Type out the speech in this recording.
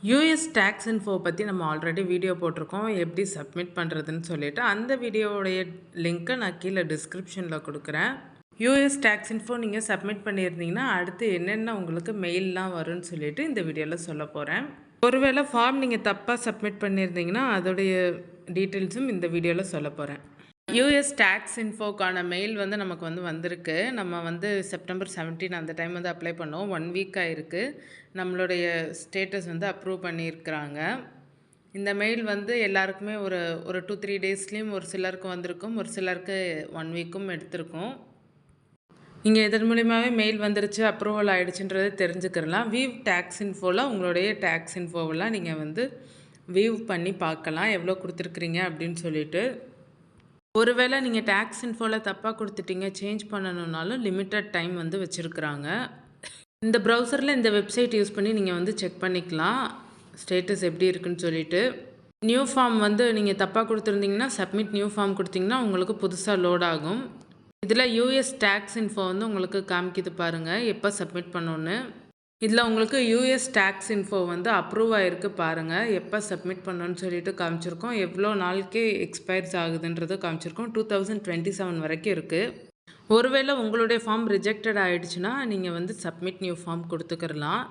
US tax info பற்றி நம்ம already video போட்டிருக்கோம் எப்படி சப்மிட் பண்ணுறதுன்னு சொல்லிட்டு அந்த வீடியோவுடைய லிங்க்கை நான் கீழே டிஸ்கிரிப்ஷனில் கொடுக்குறேன். யூஎஸ் டேக்ஸ் இன்ஃபோ நீங்கள் சப்மிட் பண்ணியிருந்தீங்கன்னா அடுத்து என்னென்ன உங்களுக்கு மெயிலெலாம் வரும்னு சொல்லிட்டு இந்த வீடியோவில் சொல்ல போகிறேன். ஒருவேளை ஃபார்ம் நீங்கள் தப்பாக சப்மிட் பண்ணியிருந்தீங்கன்னா அதோடைய டீட்டெயில்ஸும் இந்த வீடியோவில் சொல்ல போகிறேன். யூஎஸ் டேக்ஸ் இன்ஃபோக்கான மெயில் நமக்கு வந்திருக்கு. நம்ம செப்டம்பர் 17 அந்த டைம் அப்ளை பண்ணோம். 1 வீக் ஆயிருக்கு. நம்மளுடைய ஸ்டேட்டஸ் அப்ரூவ் பண்ணியிருக்கிறாங்க. இந்த மெயில் எல்லாருக்குமே ஒரு 2-3 டேஸ்லேயும் ஒரு சிலருக்கு வந்திருக்கும், ஒரு சிலருக்கு 1 வீக்கும் எடுத்திருக்கும். நீங்கள் இதன் மூலியமாகவே மெயில் வந்துருச்சு, அப்ரூவல் ஆகிடுச்சுன்றதை தெரிஞ்சுக்கிறலாம். வியூ டேக்ஸ் இன்ஃபோவில் உங்களுடைய டேக்ஸ் இன்ஃபோவெல்லாம் நீங்கள் வியூ பண்ணி பார்க்கலாம், எவ்வளோ கொடுத்துருக்குறீங்க அப்படின்னு சொல்லிட்டு. ஒருவேளை நீங்கள் டேக்ஸ் இன்ஃபோவில் தப்பாக கொடுத்துட்டீங்க, சேஞ்ச் பண்ணணுன்னாலும் லிமிட்டட் டைம் வச்சுருக்குறாங்க. இந்த ப்ரௌசரில் இந்த வெப்சைட் யூஸ் பண்ணி நீங்கள் செக் பண்ணிக்கலாம் ஸ்டேட்டஸ் எப்படி இருக்குன்னு சொல்லிட்டு. நியூ ஃபார்ம் நீங்கள் தப்பாக கொடுத்துருந்தீங்கன்னா சப்மிட் நியூ ஃபார்ம் கொடுத்தீங்கன்னா உங்களுக்கு புதுசாக லோட் ஆகும். இதில் யூஎஸ் டேக்ஸ் இன்ஃபோ உங்களுக்கு காமிக்கிது பாருங்கள் எப்போ சப்மிட் பண்ணோன்னு. இதில் உங்களுக்கு யூஎஸ் டேக்ஸ் இன்ஃபோ அப்ரூவ் ஆகிருக்கு பாருங்கள், எப்போ சப்மிட் பண்ணணுன்னு சொல்லிட்டு காமிச்சிருக்கோம், எவ்வளோ நாளுக்கு எக்ஸ்பயர்ஸ் ஆகுதுன்றது காமிச்சிருக்கோம். 2027 வரைக்கும் இருக்குது. ஒருவேளை உங்களுடைய ஃபார்ம் ரிஜெக்டட் ஆகிடுச்சுன்னா நீங்கள் சப்மிட் நியூ ஃபார்ம் கொடுத்துக்கிறலாம்.